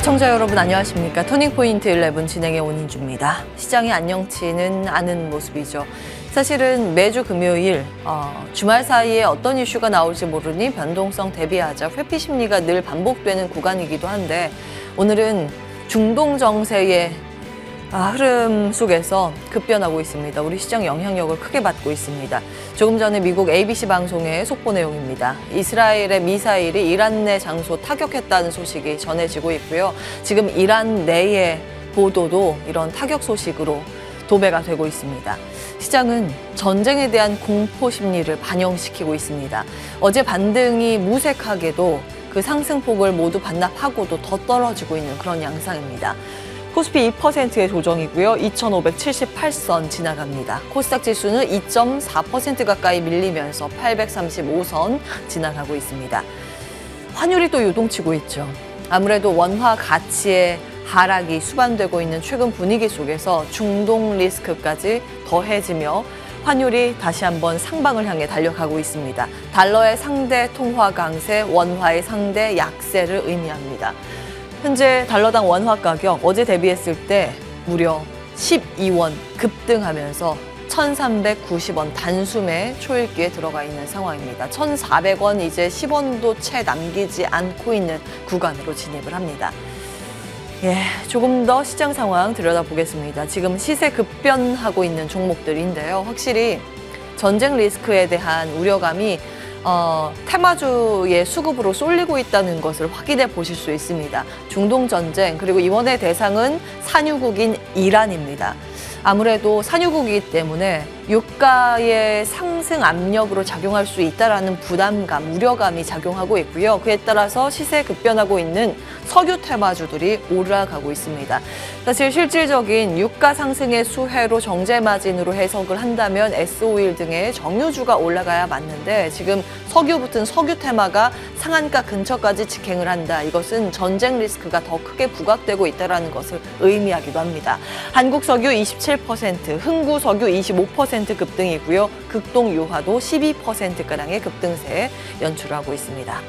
시청자 여러분 안녕하십니까. 터닝포인트 11 진행의 온인주입니다. 시장이 안녕치는 않은 모습이죠. 사실은 매주 금요일 주말 사이에 어떤 이슈가 나올지 모르니 변동성 대비하자 회피 심리가 늘 반복되는 구간이기도 한데 오늘은 중동 정세의 흐름 속에서 급변하고 있습니다. 우리 시장 영향력을 크게 받고 있습니다. 조금 전에 미국 ABC 방송의 속보 내용입니다. 이스라엘의 미사일이 이란 내 장소 타격했다는 소식이 전해지고 있고요. 지금 이란 내의 보도도 이런 타격 소식으로 도배가 되고 있습니다. 시장은 전쟁에 대한 공포 심리를 반영시키고 있습니다. 어제 반등이 무색하게도 그 상승폭을 모두 반납하고도 더 떨어지고 있는 그런 양상입니다. 코스피 2%의 조정이고요. 2,578선 지나갑니다. 코스닥 지수는 2.4% 가까이 밀리면서 835선 지나가고 있습니다. 환율이 또 요동치고 있죠. 아무래도 원화 가치의 하락이 수반되고 있는 최근 분위기 속에서 중동 리스크까지 더해지며 환율이 다시 한번 상방을 향해 달려가고 있습니다. 달러의 상대 통화 강세, 원화의 상대 약세를 의미합니다. 현재 달러당 원화 가격 어제 대비했을 때 무려 12원 급등하면서 1,390원 단숨에 초읽기에 들어가 있는 상황입니다. 1,400원 이제 10원도 채 남기지 않고 있는 구간으로 진입을 합니다. 조금 더 시장 상황 들여다보겠습니다. 지금 시세 급변하고 있는 종목들인데요. 확실히 전쟁 리스크에 대한 우려감이 테마주의 수급으로 쏠리고 있다는 것을 확인해 보실 수 있습니다. 중동 전쟁 그리고 이번의 대상은 산유국인 이란입니다. 아무래도 산유국이기 때문에 유가의 상승 압력으로 작용할 수 있다라는 부담감, 우려감이 작용하고 있고요. 그에 따라서 시세 급변하고 있는 석유 테마주들이 올라가고 있습니다. 사실 실질적인 유가 상승의 수혜로 정제 마진으로 해석을 한다면 S-오일 등의 정유주가 올라가야 맞는데 지금 석유 붙은 석유 테마가 상한가 근처까지 직행을 한다. 이것은 전쟁 리스크가 더 크게 부각되고 있다는 것을 의미하기도 합니다. 한국석유 27%, 흥구석유 25% 급등이고요. 극동유화도 12%가량의 급등세에 연출하고 있습니다.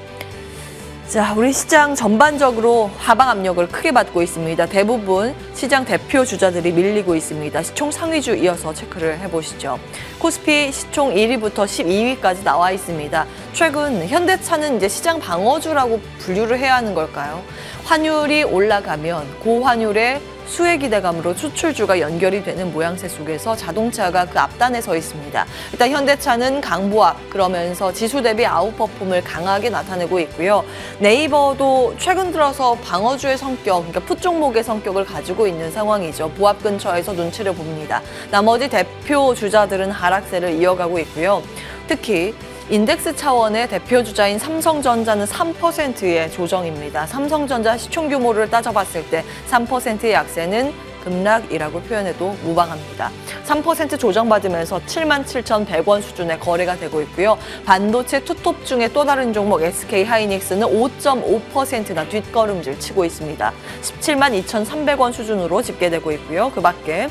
자, 우리 시장 전반적으로 하방 압력을 크게 받고 있습니다. 대부분 시장 대표 주자들이 밀리고 있습니다. 시총 상위주 이어서 체크를 해보시죠. 코스피 시총 1위부터 12위까지 나와 있습니다. 최근 현대차는 이제 시장 방어주라고 분류를 해야 하는 걸까요? 환율이 올라가면 고환율의 수혜 기대감으로 수출주가 연결이 되는 모양새 속에서 자동차가 그 앞단에 서 있습니다. 일단 현대차는 강보합, 그러면서 지수 대비 아웃퍼폼을 강하게 나타내고 있고요. 네이버도 최근 들어서 방어주의 성격, 그러니까 풋 종목의 성격을 가지고 있는 상황이죠. 보합 근처에서 눈치를 봅니다. 나머지 대표 주자들은 하락세를 이어가고 있고요. 특히 인덱스 차원의 대표 주자인 삼성전자는 3%의 조정입니다. 삼성전자 시총 규모를 따져봤을 때 3%의 약세는 급락이라고 표현해도 무방합니다. 3% 조정받으면서 77,100원 수준의 거래가 되고 있고요. 반도체 투톱 중에 또 다른 종목 SK하이닉스는 5.5%나 뒷걸음질 치고 있습니다. 172,300원 수준으로 집계되고 있고요. 그 밖에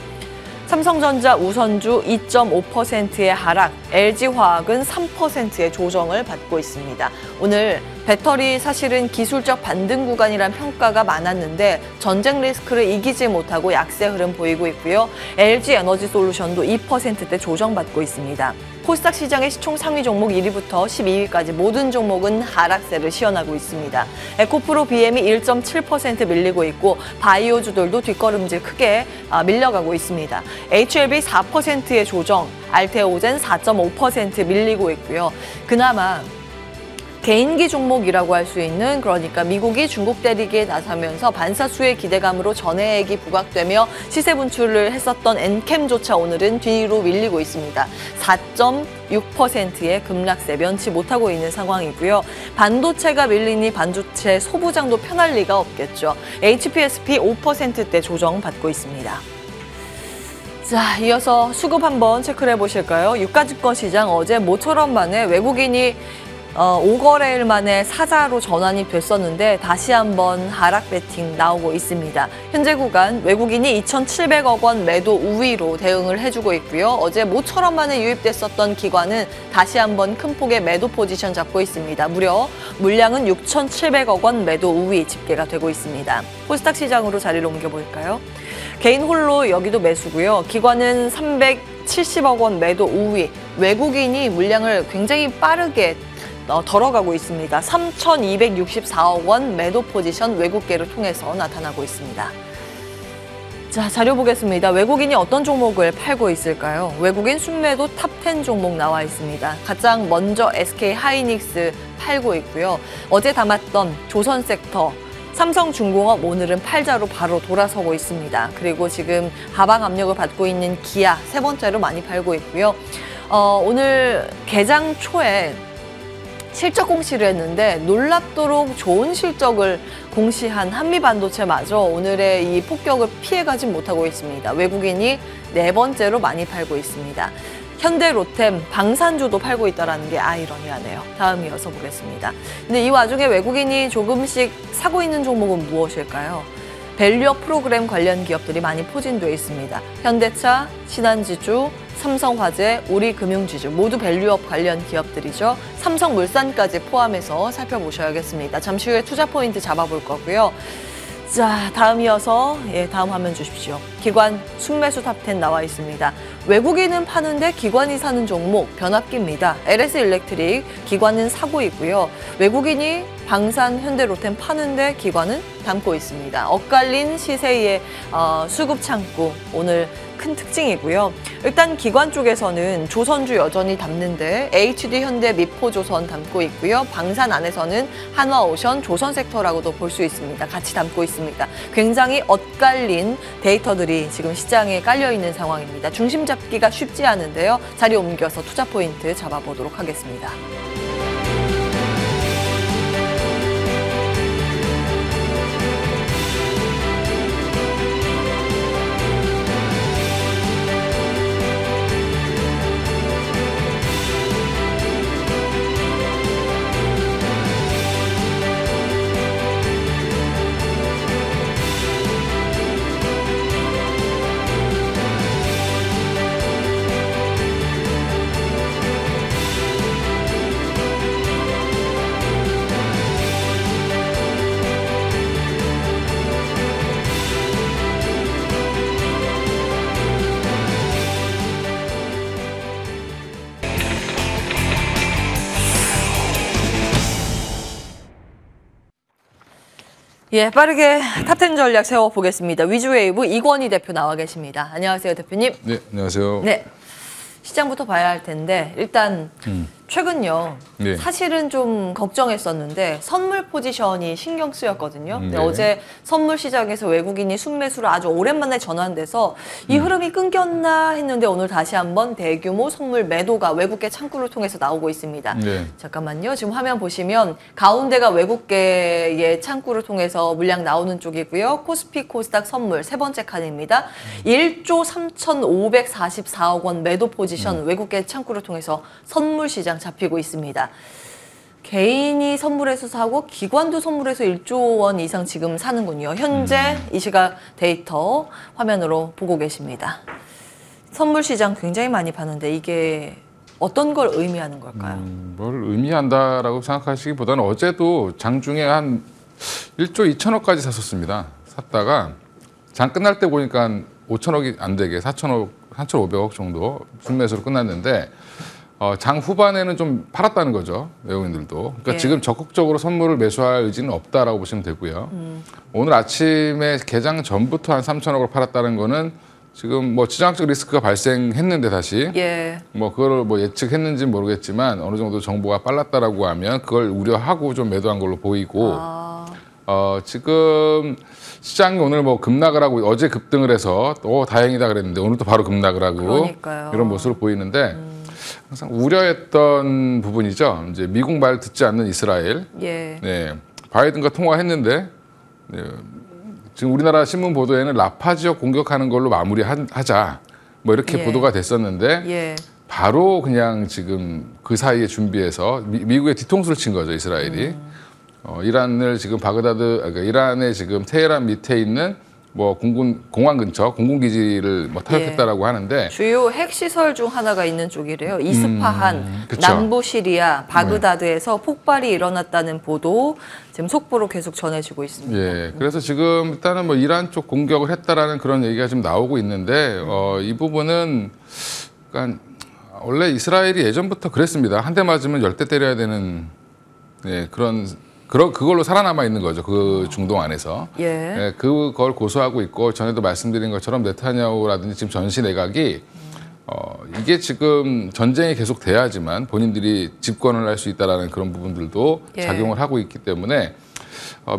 삼성전자 우선주 2.5%의 하락, LG화학은 3%의 조정을 받고 있습니다. 오늘 배터리 사실은 기술적 반등 구간이란 평가가 많았는데 전쟁 리스크를 이기지 못하고 약세 흐름 보이고 있고요. LG에너지솔루션도 2%대 조정받고 있습니다. 코스닥 시장의 시총 상위 종목 1위부터 12위까지 모든 종목은 하락세를 시현하고 있습니다. 에코프로 BM이 1.7% 밀리고 있고 바이오주들도 뒷걸음질 크게 밀려가고 있습니다. HLB 4%의 조정, 알테오젠 4.5% 밀리고 있고요. 그나마 개인기 종목이라고 할 수 있는, 그러니까 미국이 중국 때리기에 나서면서 반사수의 기대감으로 전해액이 부각되며 시세 분출을 했었던 엔캠조차 오늘은 뒤로 밀리고 있습니다. 4.6%의 급락세 면치 못하고 있는 상황이고요. 반도체가 밀리니 반도체 소부장도 편할 리가 없겠죠. HPSP 5%대 조정받고 있습니다. 자, 이어서 수급 한번 체크를 해보실까요? 유가증권 시장 어제 모처럼 만에 외국인이 5거래일 만에 사자로 전환이 됐었는데 다시 한번 하락 배팅 나오고 있습니다. 현재 구간 외국인이 2,700억 원 매도 우위로 대응을 해주고 있고요. 어제 모처럼 만에 유입됐었던 기관은 다시 한번 큰 폭의 매도 포지션 잡고 있습니다. 무려 물량은 6,700억 원 매도 우위 집계가 되고 있습니다. 코스닥 시장으로 자리를 옮겨볼까요? 개인 홀로 여기도 매수고요. 기관은 370억 원 매도 우위, 외국인이 물량을 굉장히 빠르게 덜어가고 있습니다. 3,264억 원 매도 포지션 외국계를 통해서 나타나고 있습니다. 자, 자료 보겠습니다. 외국인이 어떤 종목을 팔고 있을까요? 외국인 순매도 탑10 종목 나와 있습니다. 가장 먼저 SK하이닉스 팔고 있고요. 어제 담았던 조선섹터, 삼성중공업 오늘은 팔자로 바로 돌아서고 있습니다. 그리고 지금 하방 압력을 받고 있는 기아 세 번째로 많이 팔고 있고요. 오늘 개장 초에 실적 공시를 했는데 놀랍도록 좋은 실적을 공시한 한미반도체마저 오늘의 이 폭격을 피해가지 못하고 있습니다. 외국인이 네 번째로 많이 팔고 있습니다. 현대, 로템, 방산주도 팔고 있다는 게 아이러니하네요. 다음 이어서 보겠습니다. 근데 이 와중에 외국인이 조금씩 사고 있는 종목은 무엇일까요? 밸류업 프로그램 관련 기업들이 많이 포진되어 있습니다. 현대차, 신한지주, 삼성화재, 우리금융지주 모두 밸류업 관련 기업들이죠. 삼성물산까지 포함해서 살펴보셔야겠습니다. 잠시 후에 투자 포인트 잡아볼 거고요. 자, 다음 이어서 다음 화면 주십시오. 기관 순매수 탑10 나와 있습니다. 외국인은 파는데 기관이 사는 종목 변압기입니다. LS일렉트릭 기관은 사고 있고요. 외국인이 방산, 현대, 로템 파는데 기관은 담고 있습니다. 엇갈린 시세의 수급 창구 오늘 큰 특징이고요. 일단 기관 쪽에서는 조선주 여전히 담는데 HD 현대, 미포조선 담고 있고요. 방산 안에서는 한화오션, 조선섹터라고도 볼 수 있습니다. 같이 담고 있습니다. 굉장히 엇갈린 데이터들이 지금 시장에 깔려 있는 상황입니다. 중심 잡기가 쉽지 않은데요. 자리 옮겨서 투자 포인트 잡아보도록 하겠습니다. 예, 빠르게 탑10 전략 세워보겠습니다. 위주웨이브 이권희 대표 나와 계십니다. 안녕하세요, 대표님. 네, 안녕하세요. 네, 시장부터 봐야 할 텐데 일단 최근요. 네. 사실은 좀 걱정했었는데 선물 포지션이 신경 쓰였거든요. 근데 네. 어제 선물 시장에서 외국인이 순매수로 아주 오랜만에 전환돼서 이 흐름이 끊겼나 했는데 오늘 다시 한번 대규모 선물 매도가 외국계 창구를 통해서 나오고 있습니다. 네. 잠깐만요. 지금 화면 보시면 가운데가 외국계의 창구를 통해서 물량 나오는 쪽이고요. 코스피, 코스닥 선물 세 번째 칸입니다. 1조 3,544억 원 매도 포지션 외국계 창구를 통해서 선물 시장 잡히고 있습니다. 개인이 선물해서 사고 기관도 선물해서 1조 원 이상 지금 사는군요. 현재 이 시각 데이터 화면으로 보고 계십니다. 선물 시장 굉장히 많이 파는데 이게 어떤 걸 의미하는 걸까요? 뭘 의미한다라고 생각하시기보다는 어제도 장중에 한 1조 2천억까지 샀었습니다. 샀다가 장 끝날 때 보니까 한 5천억이 안 되게 4,500억 정도 순매수로 끝났는데 장 후반에는 좀 팔았다는 거죠. 외국인들도. 그러니까 예. 지금 적극적으로 선물을 매수할 의지는 없다라고 보시면 되고요. 오늘 아침에 개장 전부터 한 3천억을 팔았다는 거는 지금 뭐 지정학적 리스크가 발생했는데 다시 예. 뭐 그걸 뭐 예측했는지는 모르겠지만 어느 정도 정보가 빨랐다라고 하면 그걸 우려하고 좀 매도한 걸로 보이고 지금 시장이 오늘 뭐 급락을 하고 어제 급등을 해서 다행이다 그랬는데 오늘 또 바로 급락을 하고 그러니까요. 이런 모습을 보이는데 항상 우려했던 부분이죠. 이제 미국 말 듣지 않는 이스라엘. 예. 네, 바이든과 통화했는데 네, 지금 우리나라 신문 보도에는 라파 지역 공격하는 걸로 마무리하자 뭐 이렇게 예. 보도가 됐었는데 예. 바로 그냥 지금 그 사이에 준비해서 미국의 뒤통수를 친 거죠, 이스라엘이. 이란을 지금 그러니까 이란의 지금 테헤란 밑에 있는 뭐 공항 근처 공군기지를 뭐 타격했다라고 하는데 주요 핵시설 중 하나가 있는 쪽이래요. 이스파한, 그쵸. 남부 시리아, 바그다드에서 폭발이 일어났다는 보도 지금 속보로 계속 전해지고 있습니다. 예, 그래서 지금 일단은 뭐 이란 쪽 공격을 했다라는 그런 얘기가 좀 나오고 있는데 이 부분은 그러니까 원래 이스라엘이 예전부터 그랬습니다. 한 대 맞으면 10대 때려야 되는 그걸로 살아남아 있는 거죠. 그 중동 안에서. 예. 그걸 고수하고 있고 전에도 말씀드린 것처럼 네타냐후라든지 지금 전시 내각이 이게 지금 전쟁이 계속 돼야지만 본인들이 집권을 할 수 있다라는 그런 부분들도 작용을 하고 있기 때문에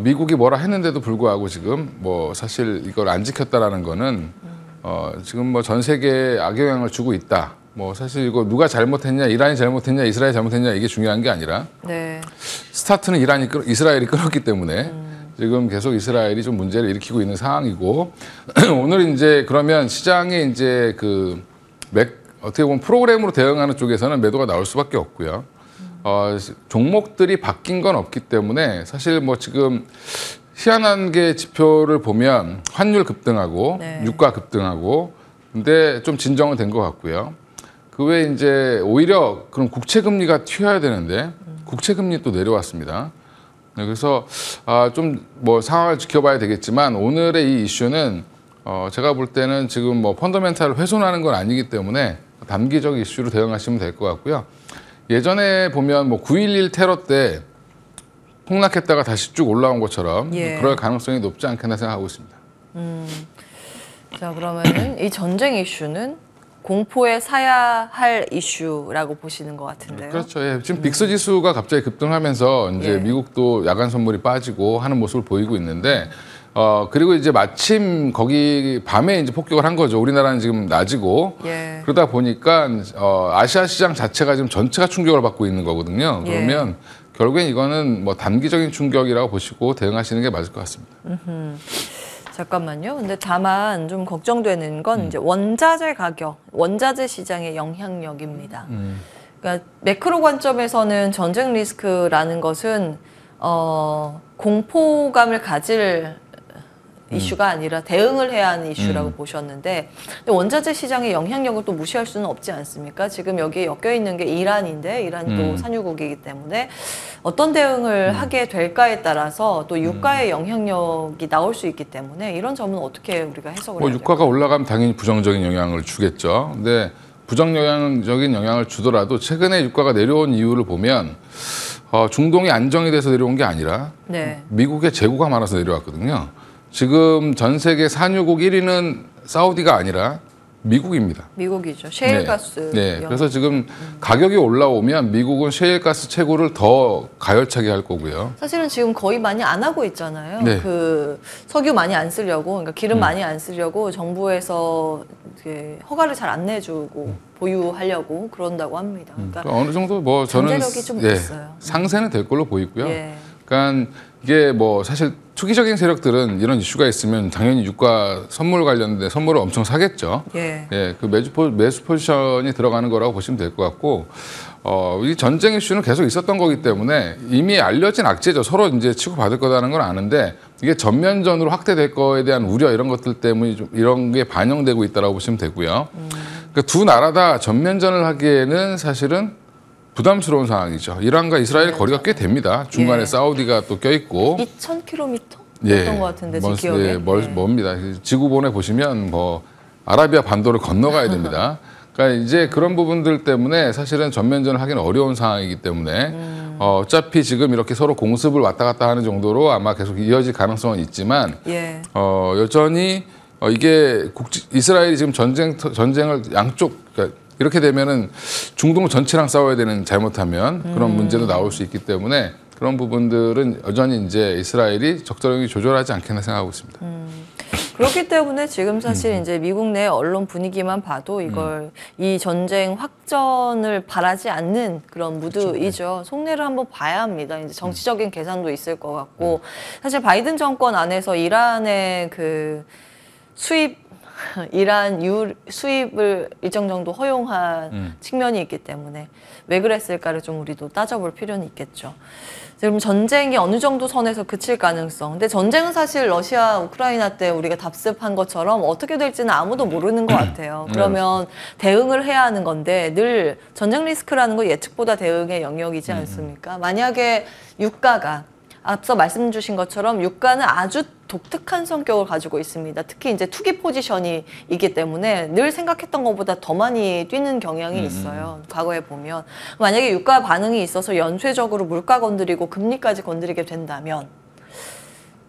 미국이 뭐라 했는데도 불구하고 지금 뭐 사실 이걸 안 지켰다라는 거는 지금 뭐 전 세계에 악영향을 주고 있다. 뭐 사실 이거 누가 잘못했냐, 이란이 잘못했냐, 이스라엘이 잘못했냐 이게 중요한 게 아니라 스타트는 이스라엘이 끊었기 때문에 지금 계속 이스라엘이 좀 문제를 일으키고 있는 상황이고 오늘 이제 그러면 시장에 이제 어떻게 보면 프로그램으로 대응하는 쪽에서는 매도가 나올 수밖에 없고요. 종목들이 바뀐 건 없기 때문에 사실 뭐 지금 희한한 게 지표를 보면 환율 급등하고 유가 급등하고 근데 좀 진정은 된 것 같고요. 그 외에 이제 오히려 그럼 국채 금리가 튀어야 되는데 국채 금리 또 내려왔습니다. 그래서 좀 뭐 상황을 지켜봐야 되겠지만 오늘의 이 이슈는 제가 볼 때는 지금 뭐 펀더멘탈을 훼손하는 건 아니기 때문에 단기적 이슈로 대응하시면 될 것 같고요. 예전에 보면 뭐 9.11 테러 때 폭락했다가 다시 쭉 올라온 것처럼 그럴 가능성이 높지 않겠나 생각하고 있습니다. 자, 그러면은 이 전쟁 이슈는 공포에 사야 할 이슈라고 보시는 것 같은데요. 그렇죠. 예. 지금 빅스 지수가 갑자기 급등하면서 이제 미국도 야간 선물이 빠지고 하는 모습을 보이고 있는데 그리고 이제 마침 거기 밤에 이제 폭격을 한 거죠. 우리나라는 지금 낮이고 그러다 보니까 아시아 시장 자체가 지금 전체가 충격을 받고 있는 거거든요. 그러면 결국엔 이거는 뭐 단기적인 충격이라고 보시고 대응하시는 게 맞을 것 같습니다. 잠깐만요. 근데 다만 좀 걱정되는 건 이제 원자재 가격, 원자재 시장의 영향력입니다. 그러니까 매크로 관점에서는 전쟁 리스크라는 것은 공포감을 가질 이슈가 아니라 대응을 해야 하는 이슈라고 보셨는데 근데 원자재 시장의 영향력을 또 무시할 수는 없지 않습니까? 지금 여기에 엮여 있는 게 이란인데 이란이 또 산유국이기 때문에 어떤 대응을 하게 될까에 따라서 또 유가의 영향력이 나올 수 있기 때문에 이런 점은 어떻게 우리가 해석을 해야 될까요? 유가가 올라가면 당연히 부정적인 영향을 주겠죠. 근데 부정적인 영향을 주더라도 최근에 유가가 내려온 이유를 보면 중동이 안정이 돼서 내려온 게 아니라 미국의 재고가 많아서 내려왔거든요. 지금 전 세계 산유국 1위는 사우디가 아니라 미국입니다. 미국이죠. 셰일가스. 그래서 지금 가격이 올라오면 미국은 셰일가스 채굴을 더 가열차게 할 거고요. 사실은 지금 거의 많이 안 하고 있잖아요. 그 석유 많이 안 쓰려고, 그러니까 기름 많이 안 쓰려고 정부에서 허가를 잘 안 내주고 보유하려고 그런다고 합니다. 그러니까 어느 정도 뭐 저는 잠재력이 좀 있어요. 상세는 될 걸로 보이고요. 그러니까 이게 뭐 사실 투기적인 세력들은 이런 이슈가 있으면 당연히 유가 선물 관련된 선물을 엄청 사겠죠. 그 매수 포지션이 들어가는 거라고 보시면 될 것 같고, 이 전쟁 이슈는 계속 있었던 거기 때문에 이미 알려진 악재죠. 서로 이제 치고받을 거라는 건 아는데 이게 전면전으로 확대될 거에 대한 우려 이런 것들 때문에 좀 이런 게 반영되고 있다라고 보시면 되고요. 그러니까 두 나라 다 전면전을 하기에는 사실은 부담스러운 상황이죠. 이란과 이스라엘 거리가 꽤 됩니다. 중간에 사우디가 또 껴있고 2,000km였던 것 같은데 제 기억에. 멉니다. 지구본에 보시면 뭐 아라비아 반도를 건너가야 됩니다. 그러니까 이제 그런 부분들 때문에 사실은 전면전을 하기는 어려운 상황이기 때문에 어차피 지금 이렇게 서로 공습을 왔다 갔다 하는 정도로 아마 계속 이어질 가능성은 있지만 여전히 이게 이스라엘이 지금 전쟁을 양쪽 그러니까 이렇게 되면은 중동 전체랑 싸워야 되는 잘못하면 그런 문제도 나올 수 있기 때문에 그런 부분들은 여전히 이제 이스라엘이 적절하게 조절하지 않겠나 생각하고 있습니다. 그렇기 때문에 지금 사실 이제 미국 내 언론 분위기만 봐도 이 전쟁 확전을 바라지 않는 그런 무드이죠. 속내를 한번 봐야 합니다. 이제 정치적인 계산도 있을 것 같고 사실 바이든 정권 안에서 이란의 그 수입 이란 수입을 일정 정도 허용한 측면이 있기 때문에 왜 그랬을까를 좀 우리도 따져볼 필요는 있겠죠. 그럼 전쟁이 어느 정도 선에서 그칠 가능성. 근데 전쟁은 사실 러시아, 우크라이나 때 우리가 답습한 것처럼 어떻게 될지는 아무도 모르는 것 같아요. 그러면 대응을 해야 하는 건데 늘 전쟁 리스크라는 거 예측보다 대응의 영역이지 않습니까? 만약에 유가가 앞서 말씀 주신 것처럼 유가는 아주 독특한 성격을 가지고 있습니다. 특히 이제 투기 포지션이 있기 때문에 늘 생각했던 것보다 더 많이 뛰는 경향이 있어요. 과거에 보면. 만약에 유가 반응이 있어서 연쇄적으로 물가 건드리고 금리까지 건드리게 된다면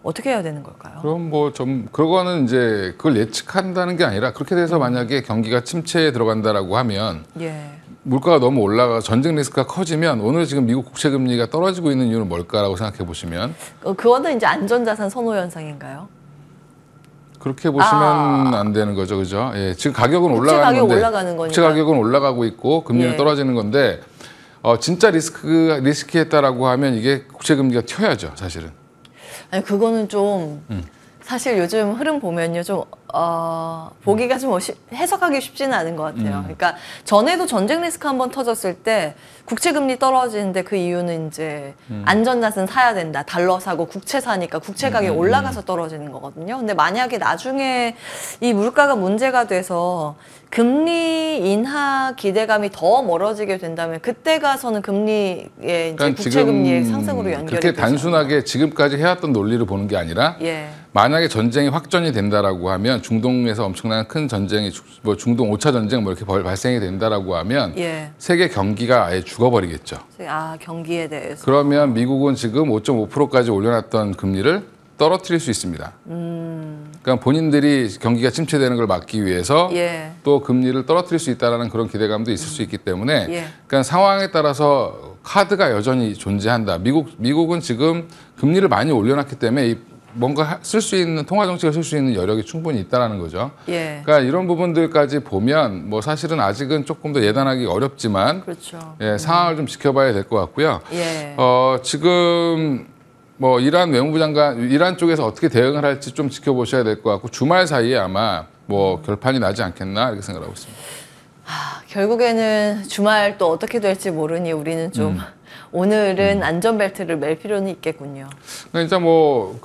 어떻게 해야 되는 걸까요? 그럼 뭐 좀 그거는 이제 그걸 예측한다는 게 아니라 그렇게 돼서 만약에 경기가 침체에 들어간다라고 하면 예. 물가가 너무 올라가 전쟁 리스크가 커지면 오늘 지금 미국 국채 금리가 떨어지고 있는 이유는 뭘까라고 생각해 보시면 그거는 이제 안전자산 선호 현상인가요? 그렇게 보시면 안 되는 거죠, 그죠? 예, 지금 가격은 국채 올라가는 가격 건데 올라가는 거니까. 국채 가격은 올라가고 있고 금리는 예. 떨어지는 건데 진짜 리스키했다라고 하면 이게 국채 금리가 튀어야죠, 사실은. 아니 그거는 좀 사실 요즘 흐름 보면요 좀 보기가 좀 해석하기 쉽지는 않은 것 같아요. 그러니까 전에도 전쟁 리스크 한번 터졌을 때 국채 금리 떨어지는데 그 이유는 이제 안전자산 사야 된다. 달러 사고 국채 사니까 국채 가격이 올라가서 떨어지는 거거든요. 근데 만약에 나중에 이 물가가 문제가 돼서 금리 인하 기대감이 더 멀어지게 된다면 그때 가서는 금리의 이제 그러니까 국채 금리의 상승으로 연결이 그렇게 되죠. 단순하게 지금까지 해왔던 논리를 보는 게 아니라 예. 만약에 전쟁이 확전이 된다라고 하면 중동에서 엄청난 큰 전쟁이 뭐 중동 5차 전쟁 뭐 이렇게 발생이 된다라고 하면 예. 세계 경기가 아예 죽어버리겠죠. 경기에 대해서. 그러면 미국은 지금 5.5%까지 올려놨던 금리를 떨어뜨릴 수 있습니다. 그러니까 본인들이 경기가 침체되는 걸 막기 위해서 예. 또 금리를 떨어뜨릴 수 있다는 그런 기대감도 있을 수 있기 때문에 예. 그러니까 상황에 따라서 카드가 여전히 존재한다. 미국은 지금 금리를 많이 올려놨기 때문에 뭔가 쓸 수 있는 통화 정책을 쓸 수 있는 여력이 충분히 있다라는 거죠. 예. 그러니까 이런 부분들까지 보면 뭐 사실은 아직은 조금 더 예단하기 어렵지만 그렇죠. 예, 상황을 좀 지켜봐야 될 것 같고요. 예. 지금 뭐 이란 외무부 장관, 이란 쪽에서 어떻게 대응을 할지 좀 지켜보셔야 될 것 같고 주말 사이에 아마 뭐 결판이 나지 않겠나 이렇게 생각하고 있습니다. 결국에는 주말 또 어떻게 될지 모르니 우리는 좀 오늘은 안전벨트를 맬 필요는 있겠군요. 그러니까 뭐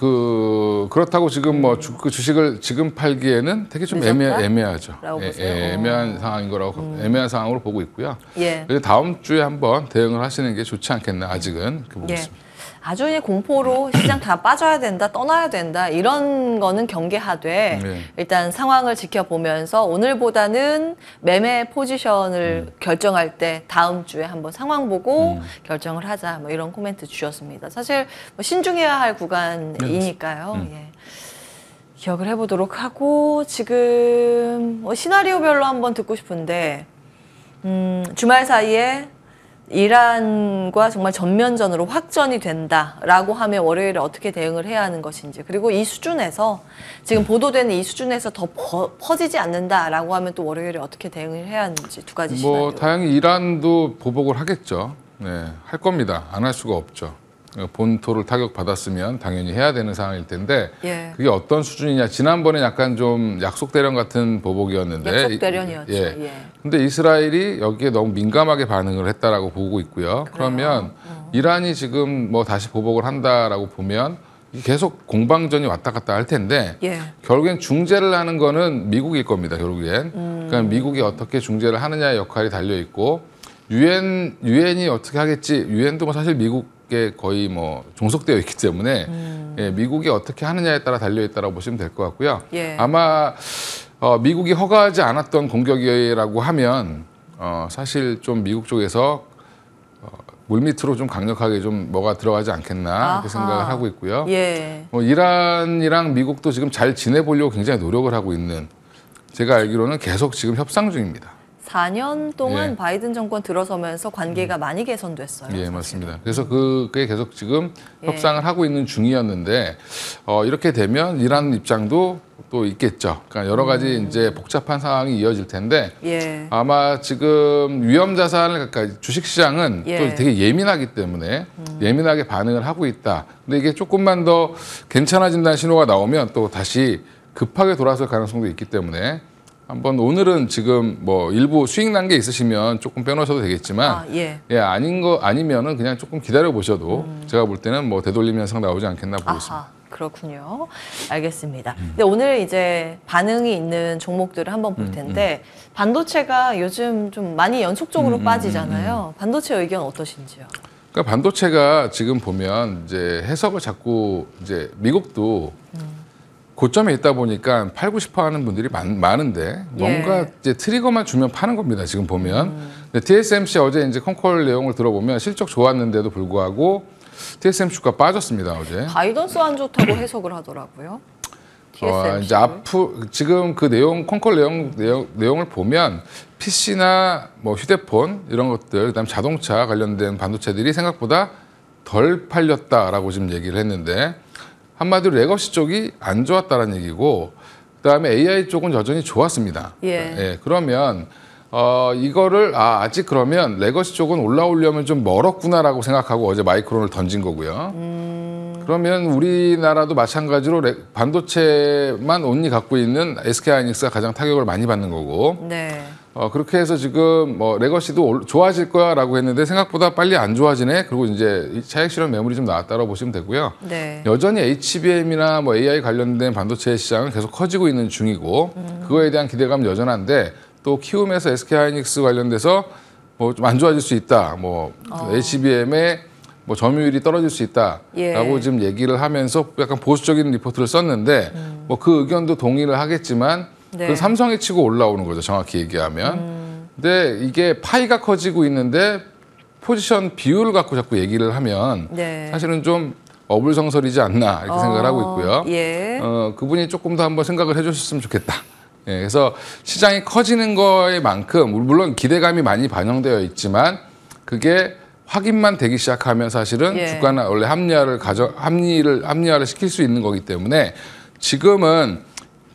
그렇다고 지금 뭐 그 주식을 지금 팔기에는 되게 좀 늦었다? 애매하죠. 라고 보세요? 애매한 상황인 거라고 애매한 상황으로 보고 있고요. 예. 그래서 다음 주에 한번 대응을 하시는 게 좋지 않겠나 아직은 그렇게 보고 예. 있습니다. 아주 그냥 공포로 시장 다 빠져야 된다, 떠나야 된다 이런 거는 경계하되 네. 일단 상황을 지켜보면서 오늘보다는 매매 포지션을 결정할 때 다음 주에 한번 상황 보고 결정을 하자 뭐 이런 코멘트 주셨습니다. 사실 뭐 신중해야 할 구간이니까요. 예. 기억을 해보도록 하고 지금 뭐 시나리오별로 한번 듣고 싶은데 주말 사이에 이란과 정말 전면전으로 확전이 된다라고 하면 월요일에 어떻게 대응을 해야 하는 것인지 그리고 이 수준에서 지금 보도되는 이 수준에서 더 퍼지지 않는다라고 하면 또 월요일에 어떻게 대응을 해야 하는지 두 가지 시나리오. 뭐 다행히 이란도 보복을 하겠죠. 네, 할 겁니다. 안 할 수가 없죠. 본토를 타격받았으면 당연히 해야 되는 상황일 텐데 예. 그게 어떤 수준이냐. 지난번에 약간 좀 약속 대련 같은 보복이었는데 약속 대련이었죠. 예. 근데 이스라엘이 여기에 너무 민감하게 반응을 했다라고 보고 있고요. 그러면 이란이 지금 뭐 다시 보복을 한다라고 보면 계속 공방전이 왔다 갔다 할 텐데 예. 결국엔 중재를 하는 거는 미국일 겁니다. 결국엔. 그러니까 미국이 어떻게 중재를 하느냐의 역할이 달려 있고 유엔이 어떻게 하겠지. 유엔도 뭐 사실 미국에 거의 뭐 종속되어 있기 때문에 예, 미국이 어떻게 하느냐에 따라 달려 있다라고 보시면 될 것 같고요. 예. 아마 미국이 허가하지 않았던 공격이라고 하면 사실 좀 미국 쪽에서 물밑으로 좀 강력하게 좀 뭐가 들어가지 않겠나 이렇게 생각을 하고 있고요. 예. 이란이랑 미국도 지금 잘 지내보려고 굉장히 노력을 하고 있는 제가 알기로는 계속 지금 협상 중입니다. 4년 동안 예. 바이든 정권 들어서면서 관계가 많이 개선됐어요. 예, 사실은. 맞습니다. 그래서 그게 계속 지금 예. 협상을 하고 있는 중이었는데 이렇게 되면 이란 입장도 또 있겠죠. 그러니까 여러 가지 이제 복잡한 상황이 이어질 텐데 예. 아마 지금 위험 자산을 그러니까 주식 시장은 예. 또 되게 예민하기 때문에 예민하게 반응을 하고 있다. 근데 이게 조금만 더 괜찮아진다는 신호가 나오면 또 다시 급하게 돌아설 가능성도 있기 때문에 한번 오늘은 지금 뭐 일부 수익 난 게 있으시면 조금 빼놓으셔도 되겠지만 예. 아닌 거 아니면은 그냥 조금 기다려 보셔도 제가 볼 때는 뭐 되돌림 현상 나오지 않겠나 보고 있습니다. 아하, 그렇군요. 알겠습니다. 근데 오늘 이제 반응이 있는 종목들을 한번 볼 텐데 반도체가 요즘 좀 많이 연속적으로 빠지잖아요. 반도체 의견 어떠신지요? 그러니까 반도체가 지금 보면 이제 해석을 자꾸 이제 미국도 고점에 있다 보니까 팔고 싶어 하는 분들이 많은데 뭔가 예. 이제 트리거만 주면 파는 겁니다. 지금 보면. 근데 TSMC 어제 이제 컨콜 내용을 들어보면 실적 좋았는데도 불구하고 TSMC 주가 빠졌습니다. 어제. 가이던스 안 좋다고 해석을 하더라고요. TSMC. 이제 지금 그 내용 컨콜 내용을 보면 PC나 뭐 휴대폰 이런 것들 그다음 자동차 관련된 반도체들이 생각보다 덜 팔렸다라고 지금 얘기를 했는데 한마디로 레거시 쪽이 안 좋았다는 얘기고 그다음에 AI 쪽은 여전히 좋았습니다. 예. 그러면 이거를 아직 그러면 레거시 쪽은 올라오려면 좀 멀었구나라고 생각하고 어제 마이크론을 던진 거고요. 그러면 우리나라도 마찬가지로 반도체만 온리 갖고 있는 SK하이닉스가 가장 타격을 많이 받는 거고. 네. 그렇게 해서 지금 뭐 레거시도 좋아질 거야라고 했는데 생각보다 빨리 안 좋아지네. 그리고 이제 차익 실현 매물이 좀 나왔다고 보시면 되고요. 네. 여전히 HBM이나 뭐 AI 관련된 반도체 시장은 계속 커지고 있는 중이고 그거에 대한 기대감은 여전한데 또 키움에서 SK하이닉스 관련돼서 뭐 좀 안 좋아질 수 있다. 뭐 HBM의 뭐 점유율이 떨어질 수 있다라고 예. 지금 얘기를 하면서 약간 보수적인 리포트를 썼는데 뭐 그 의견도 동의를 하겠지만 네. 그 삼성이 치고 올라오는 거죠. 정확히 얘기하면. 근데 이게 파이가 커지고 있는데 포지션 비율을 갖고 자꾸 얘기를 하면 네. 사실은 좀 어불성설이지 않나 이렇게 생각을 하고 있고요. 예. 그분이 조금 더 한번 생각을 해주셨으면 좋겠다. 예, 그래서 시장이 커지는 거에 만큼 물론 기대감이 많이 반영되어 있지만 그게 확인만 되기 시작하면 사실은 예. 주가는 원래 합리화를 시킬 수 있는 거기 때문에 지금은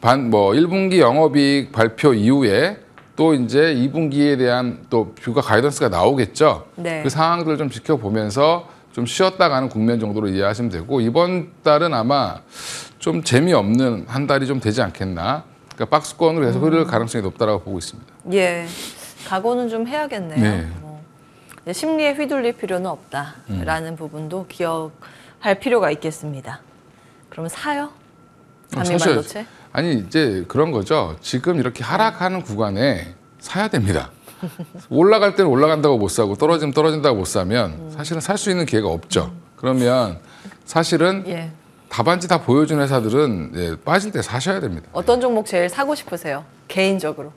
1분기 영업이익 발표 이후에 또 이제 2분기에 대한 또 뷰가 가이던스가 나오겠죠. 네. 그 상황들을 좀 지켜보면서 좀 쉬었다 가는 국면 정도로 이해하시면 되고 이번 달은 아마 좀 재미없는 한 달이 좀 되지 않겠나. 그러니까 박스권으로 계속 흐를 가능성이 높다라고 보고 있습니다. 예. 각오는 좀 해야겠네요. 네. 이제 심리에 휘둘릴 필요는 없다라는 부분도 기억할 필요가 있겠습니다. 그러면 사요? 한미반도체? 아니 이제 그런 거죠. 지금 이렇게 하락하는 구간에 사야 됩니다. 올라갈 때는 올라간다고 못 사고 떨어지면 떨어진다고 못 사면 사실은 살 수 있는 기회가 없죠. 그러면 사실은 예. 답안지 다 보여준 회사들은 빠질 때 사셔야 됩니다. 어떤 종목 제일 사고 싶으세요? 개인적으로.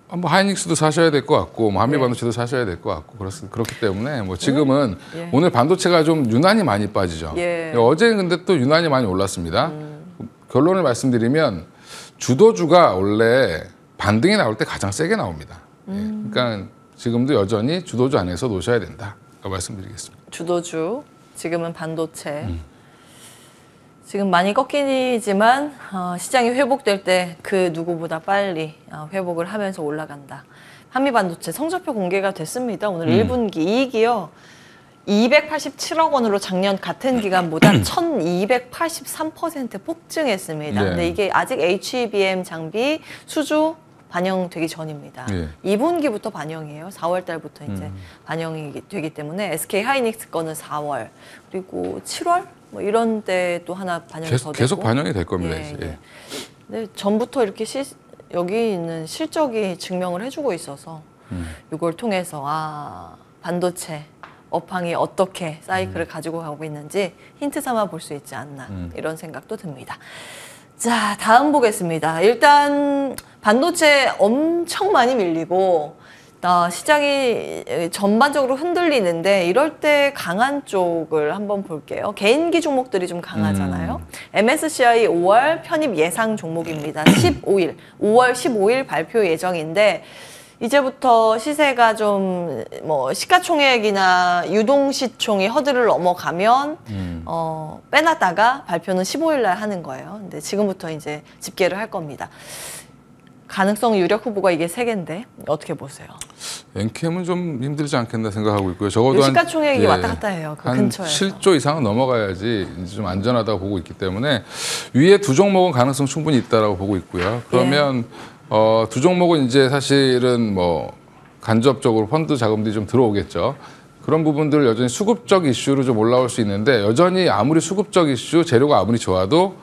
뭐 하이닉스도 사셔야 될 것 같고 뭐 한미반도체도 사셔야 될 것 같고 그렇기 때문에 뭐 지금은 예. 오늘 반도체가 좀 유난히 많이 빠지죠. 예. 어제 근데 또 유난히 많이 올랐습니다. 결론을 말씀드리면 주도주가 원래 반등이 나올 때 가장 세게 나옵니다. 그러니까 지금도 여전히 주도주 안에서 놓으셔야 된다. 말씀드리겠습니다. 주도주, 지금은 반도체. 지금 많이 꺾이지만 시장이 회복될 때 그 누구보다 빨리 회복을 하면서 올라간다. 한미반도체 성적표 공개가 됐습니다. 오늘 1분기 이익이요. 287억 원으로 작년 같은 기간보다 1283% 폭증했습니다. 네. 근데 이게 아직 HBM 장비 수주 반영되기 전입니다. 네. 2분기부터 반영이에요. 4월 달부터 이제 반영이 되기 때문에 SK 하이닉스 거는 4월 그리고 7월 뭐 이런 때 또 하나 반영이 더 되고 계속 반영이 될 겁니다. 예, 이제. 예. 근데 전부터 이렇게 여기 있는 실적이 증명을 해주고 있어서 이걸 통해서 반도체 업황이 어떻게 사이클을 가지고 가고 있는지 힌트 삼아 볼 수 있지 않나 이런 생각도 듭니다. 자, 다음 보겠습니다. 일단 반도체 엄청 많이 밀리고 시장이 전반적으로 흔들리는데 이럴 때 강한 쪽을 한번 볼게요. 개인기 종목들이 좀 강하잖아요. MSCI 5월 편입 예상 종목입니다. 5월 15일 발표 예정인데 이제부터 시세가 좀 시가총액이나 유동시총이 허들을 넘어가면 빼놨다가 발표는 15일 날 하는 거예요. 근데 지금부터 이제 집계를 할 겁니다. 가능성 유력 후보가 이게 3개인데 어떻게 보세요? 엔캠은 좀 힘들지 않겠나 생각하고 있고요. 적어도 시가총액이 예, 왔다 갔다 해요. 그 한 근처에서. 7조 이상은 넘어가야지 이제 좀 안전하다고 보고 있기 때문에 위에 두 종목은 가능성 충분히 있다라고 보고 있고요. 그러면 두 종목은 이제 사실은 뭐 간접적으로 펀드 자금들이 좀 들어오겠죠. 그런 부분들을 여전히 수급적 이슈로 좀 올라올 수 있는데 여전히 아무리 수급적 이슈, 재료가 아무리 좋아도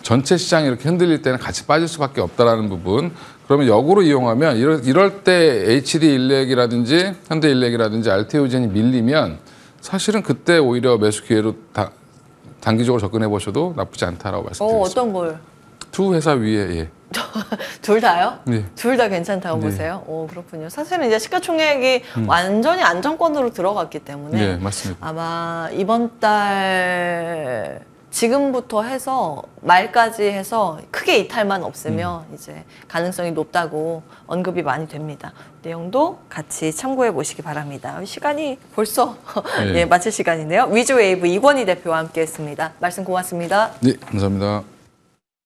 전체 시장이 이렇게 흔들릴 때는 같이 빠질 수밖에 없다라는 부분. 그러면 역으로 이용하면 이럴 때 HD일렉이라든지 현대일렉이라든지 알테오젠이 밀리면 사실은 그때 오히려 매수 기회로 단기적으로 접근해 보셔도 나쁘지 않다라고 말씀드리겠습니다. 어떤 걸? 두 회사 위에 예. 둘 다요? 네. 둘 다 괜찮다고 네. 보세요? 오, 그렇군요. 사실은 이제 시가총액이 완전히 안정권으로 들어갔기 때문에 네, 맞습니다. 아마 이번 달 지금부터 해서 말까지 해서 크게 이탈만 없으면 이제 가능성이 높다고 언급이 많이 됩니다. 내용도 같이 참고해 보시기 바랍니다. 시간이 벌써 네. 예, 마칠 시간이네요. 위즈웨이브 이권희 대표와 함께했습니다. 말씀 고맙습니다. 네, 감사합니다.